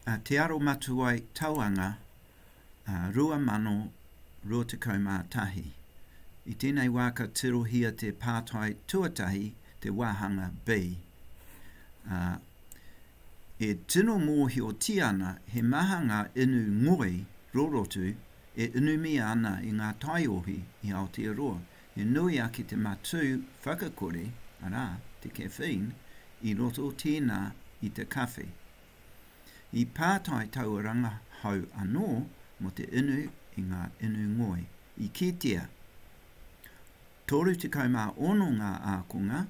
te aro matuai tauanga rua mano rua te kaumātahi. I tēnei wā ka tirohia te Pātai tuatahi te wāhanga B. E tino mōhi o ti ana he maha ngā inu ngoi rorotu e inumi ana I ngā taiohi I Aotearoa. E nui ake te matu whakakore, ara, te caffeine, I roto tēnā I te kawhi. I Pātai tauaranga hau anō mo te inu I ngā inu ngoi. I kitea. Toru te kaumā ono ngā ākonga,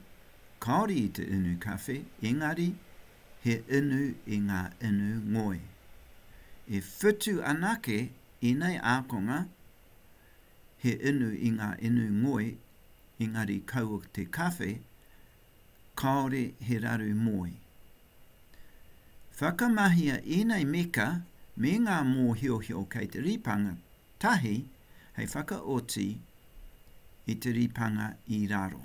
kaori I te inu kawhi, engari he inu I ngā inu ngoi. E whitu anake I nei ākonga, he inu I ngā inu ngoi, engari kaua te kawhi, kaore he raru moi. Whakamahia I nei meka me ngā mōhiohio kei te ripanga tahi hei whakaoti I te ripanga I raro.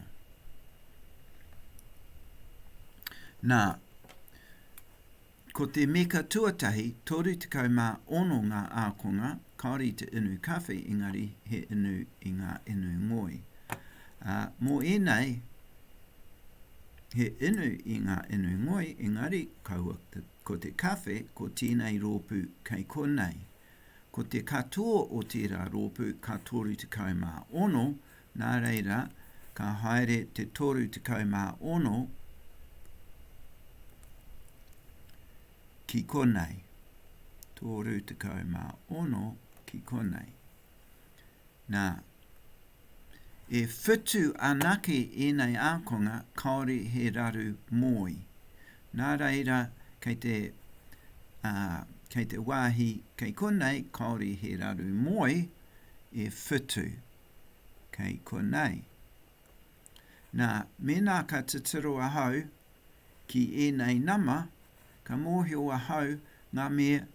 Nā, ko te meka tuatahi toru te kaumā ono ngā ākonga, kaori te inu kawhi engari he inu I ngā inu ngoi. Mō enei, he inu I ngā inu ngoi, engari kaua ko te kawhi ko tēnei rōpū kei konei. Ko te katoa o tērā rōpū ka toru te kaumā ono, nā reira ka haere te toru te kaumā ono ki konei. Toru te kaumā ono ki konei. Nā, e whitu anake E nei ākonga kaore he raru moi. Nā reira kei te wāhi kei konei kaore he raru moi e whitu kei konei. Nā, mena ka titiro ahau ki E nei nama, ka mōhio ahau ngā mea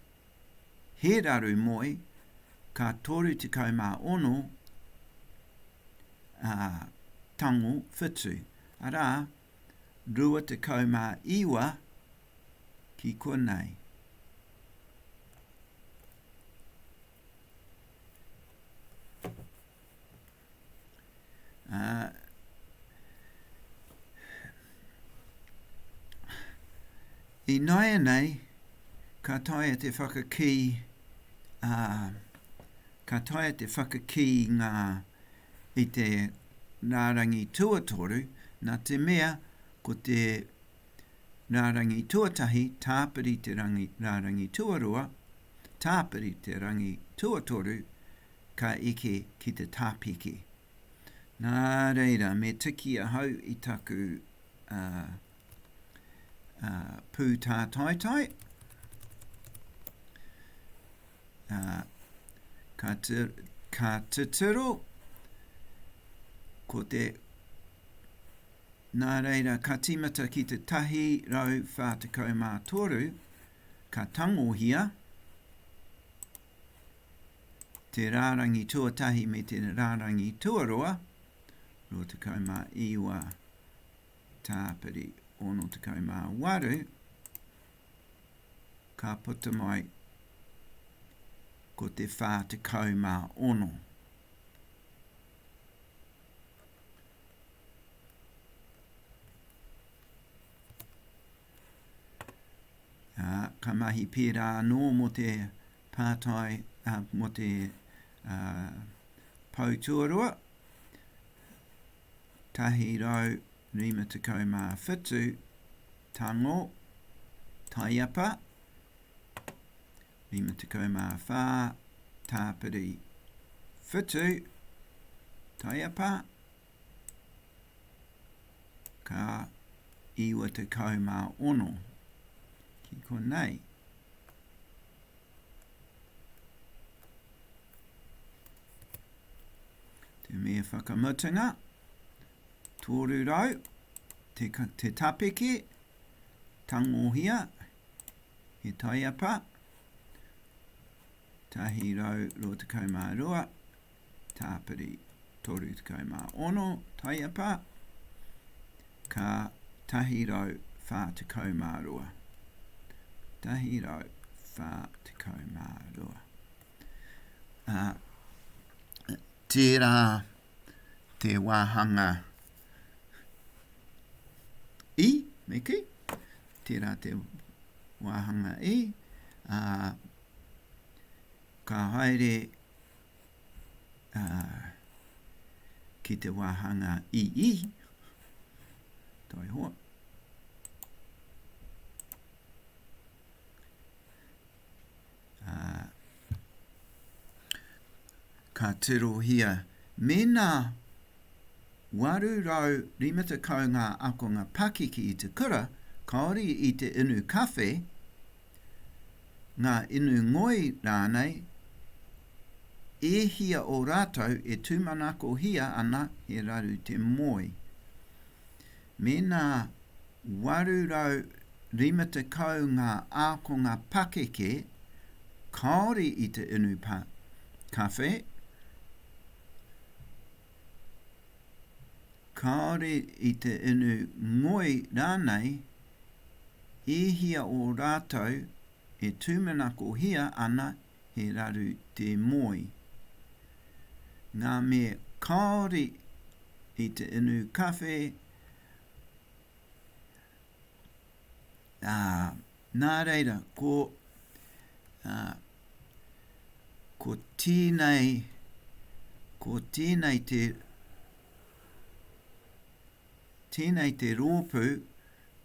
he raru moi ka toru te kaumā ono tango whitu. Arā, rua te kaumā iwa ki konei. I noia nei, ka taia te whakaki ngā I te rārangi tuatoru, nā te mea ko te rārangi tuatahi, tāpiri te rārangi tuarua, tāpiri te rangi tuatoru, ka eke ki te tāpiki. Nā reira, me tiki ahau I taku pū tā taitai. Ka titiro, ko te nā reira ka timata ki te tahi rau whātakau mā toru, ka tangohia, te rārangi tuatahi me te rārangi tuaroa, ro te kaumā iwa tāpiri ono te kaumā waru, ka puta mai ko te whātakau mā ono. Ka mahi pērā anō mo te Pātai, mo te pautuarua, tahi rau rima te kaumā whitu, tango, taiapa, rima te kaumā whā, tāpiri whitu, taiapa, ka iwa te kaumā ono. Ki konei. Te mea whakamutunga, tōru rau, te tapeke, tangohia, he taiapa, tahi rau ro te kaumā rua, tāpiri toru te kaumā ono, taiapa, ka tahi rau whā te kaumā rua. Tahi rau tekau mā rua. Tērā te wāhanga I, me ki? Tērā te wāhanga I, ka haere ki te wāhanga I, toi hoa. Ka tiro hia, mena waru rau 50 ngā akonga pakiki I te kura, kaori I te inu kawhe, ngā inu ngoi rānei, e hia o rātou e tūmanako hia ana he raru te moi. Mena waru rau 50 ngā akonga pakeke, kaori I te inu kawhe, kaore I te inu ngoi rānei, e hia o rātou e tūmanako hia ana he raru te moi. Ngā me kaore I te inu kawhe, nā reira, ko tēnei te rōpū,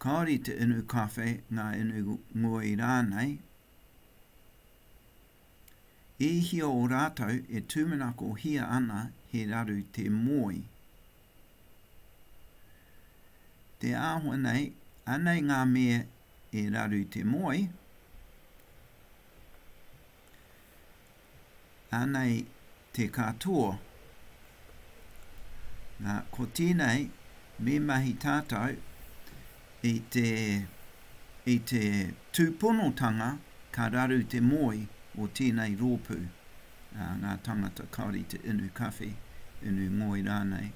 kaore te inu kawhe, ngā inu ngoi rānei, e hia o rātou e tūmanako hia ana he raru te moi. Te āhua nei, anei ngā mea e raru te moi, anei te katoa, ko tēnei, me mahi tātou I te tūponotanga ka raru te moi o tēnei rōpū. Ngā tangata kaore te inu kawhe, inu ngoi rānei.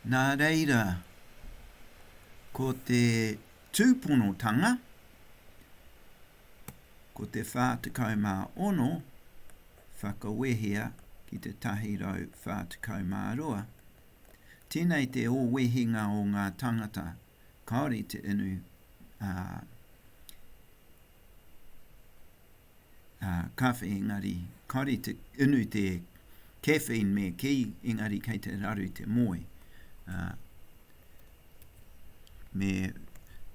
Nā reira, ko te tūponotanga, ko te 46 whakawehea ki te 142. Tēnei te o wehinga o ngā tangata, kaore te inu kawhe engari, kaore te inu te caffeine me ki engari kei te raru te moi. Me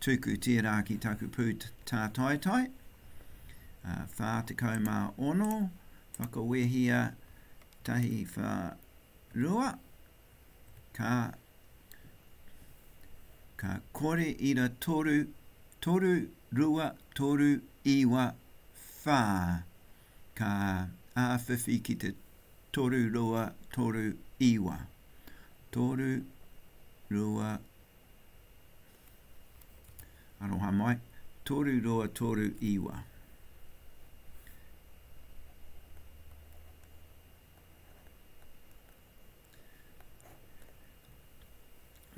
tuku tērā ki taku pū tā tai, 46, whakawehia tahi wharua, ka kore ira toru rua toru iwa whā, ka āwhiwhi ki te toru rua toru iwa, toru rua, aroha mai, toru rua toru iwa.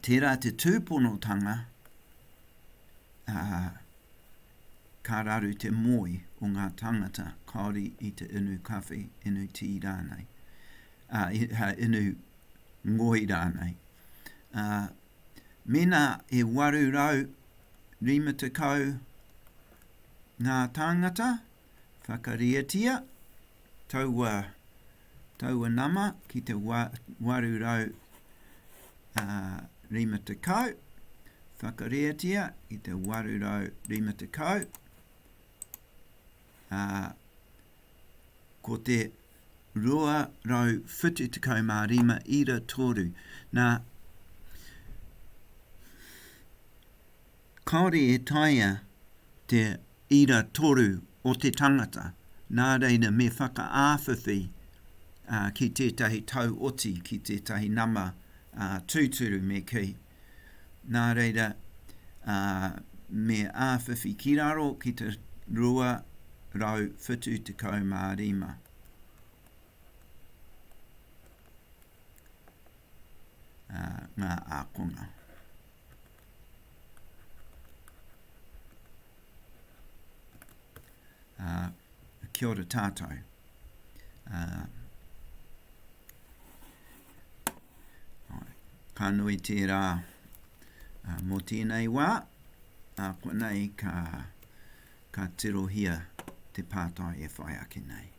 Tērā te tūponotanga ka raru te moi o ngā tangata kaore I te inu kawhe, inu tī rānei, inu ngoi rānei. Mena e waru rau 50 ngā tangata whakariatia taua nama ki te waru rau 50, whakareatia I te waru rau 50, ko te rua rau 45 ira toru. Nā, kaore e taia te ira toru o te tangata, nā reira me whakaāwhiwhi ki tētahi tau oti, ki tētahi nama tūturu me ki. Nā reira me āwhiwhi ki raro ki te rua rau 45. Ngā ākonga. kia ora tātou. Ka nui tērā mō tēnei wā, ko nei ka tirohia te pātai e whai ake nei.